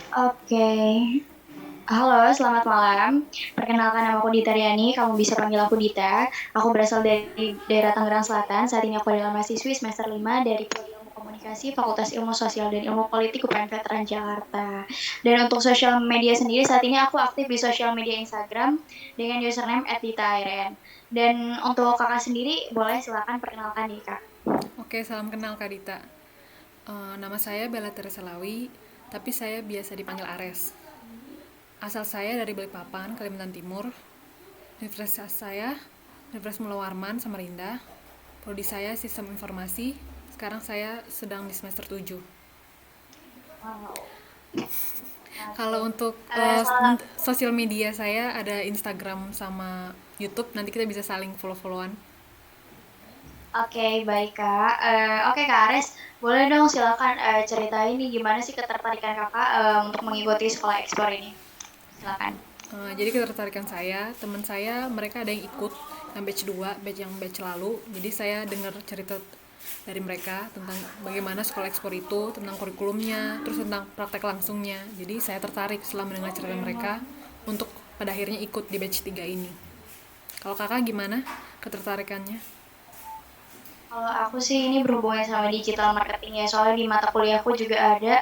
Oke, halo, selamat malam. Perkenalkan nama aku Dita Riani, kamu bisa panggil aku Dita. Aku berasal dari daerah Tangerang Selatan. Saat ini aku adalah mahasiswi semester 5 dari Prodi Ilmu Komunikasi, Fakultas Ilmu Sosial dan Ilmu Politik UPN Veteran Jakarta. Dan untuk sosial media sendiri, saat ini aku aktif di sosial media Instagram dengan username @ditairen. Dan untuk kakak sendiri, boleh silakan perkenalkan diri kak. Oke, salam kenal Kak Dita. Nama saya Bella Teresa Lawi, tapi saya biasa dipanggil Ares. Asal saya dari Balikpapan, Kalimantan Timur. Universitas saya, Universitas Mula Warman, Samarinda. Prodi saya Sistem Informasi. Sekarang saya sedang di semester 7. Wow. Kalau Oke. untuk Selamat. sosial media saya ada Instagram sama YouTube, nanti kita bisa saling follow-followan. Oke, baik Kak. Oke Kak Ares, boleh dong silakan ceritain nih gimana sih ketertarikan Kakak untuk mengikuti sekolah ekspor ini. Silakan. Jadi ketertarikan saya, teman saya mereka ada yang ikut yang batch 2, batch yang batch lalu. Jadi saya dengar cerita dari mereka tentang bagaimana sekolah ekspor itu, tentang kurikulumnya, terus tentang praktek langsungnya. Jadi saya tertarik setelah mendengar cerita mereka untuk pada akhirnya ikut di batch 3 ini. Kalau kakak gimana ketertarikannya? Kalau aku sih ini berhubungan sama digital marketing ya, soalnya di mata kuliahku juga ada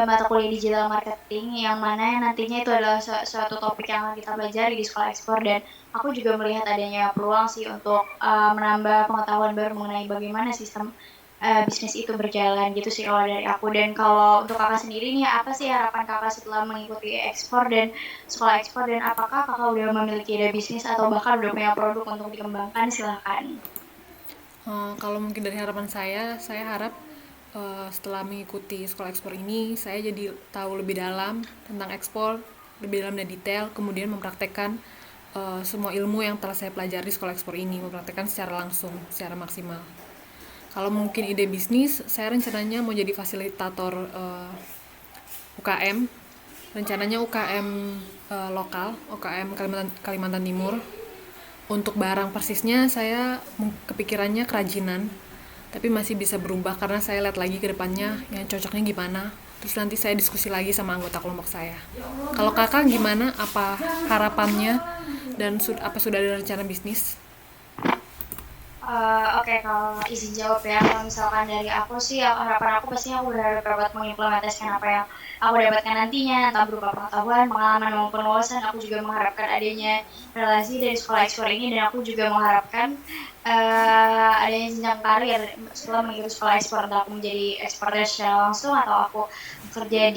mata kuliah digital marketing yang mana nantinya itu adalah suatu topik yang akan kita pelajari di sekolah ekspor dan aku juga melihat adanya peluang sih untuk menambah pengetahuan baru mengenai bagaimana sistem bisnis itu berjalan gitu sih kalau dari aku. Dan kalau untuk kakak sendiri nih, apa sih harapan kakak setelah mengikuti ekspor dan sekolah ekspor dan apakah kakak udah memiliki ide bisnis atau bahkan udah punya produk untuk dikembangkan? Silahkan. Kalau mungkin dari harapan saya harap setelah mengikuti sekolah ekspor ini, saya jadi tahu lebih dalam tentang ekspor, lebih dalam dan detail, kemudian mempraktekkan semua ilmu yang telah saya pelajari di sekolah ekspor ini, mempraktekkan secara langsung, secara maksimal. Kalau mungkin ide bisnis, saya rencananya mau jadi fasilitator UKM, rencananya UKM lokal, UKM Kalimantan Timur. Untuk barang persisnya saya kepikirannya kerajinan, tapi masih bisa berubah karena saya lihat lagi ke depannya yang cocoknya gimana. Terus nanti saya diskusi lagi sama anggota kelompok saya. Kalau kakak gimana? Apa harapannya dan apa sudah ada rencana bisnis? Oke, kalau izin jawab ya, kalau misalkan dari aku sih, harapan aku pastinya aku berharap dapat mengimplementasikan apa yang aku dapatkan nantinya, entah berupa pengetahuan, pengalaman, maupun wawasan. Aku juga mengharapkan adanya relasi dari sekolah ekspor ini, dan aku juga mengharapkan adanya jenjang karir setelah mengikuti sekolah ekspor, entah aku menjadi eksportir secara langsung atau aku bekerja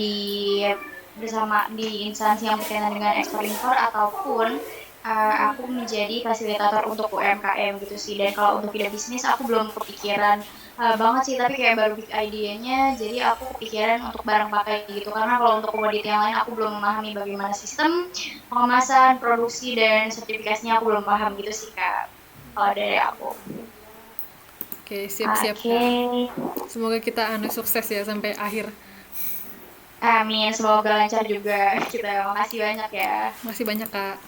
bersama di instansi yang berkaitan dengan ekspor impor ataupun aku menjadi fasilitator untuk UMKM gitu sih. Dan kalau untuk ide bisnis aku belum kepikiran banget sih, tapi kayak baru big idea-nya. Jadi aku kepikiran untuk barang pakai gitu. Karena kalau untuk komoditi yang lain aku belum memahami bagaimana sistem pengemasan, produksi dan sertifikasinya aku belum paham gitu sih Kak. Kalau dari aku. Oke, siap-siap Oke. kak. Semoga kita sukses ya sampai akhir. Amin, semoga lancar juga kita. Makasih banyak ya. Masih banyak kak.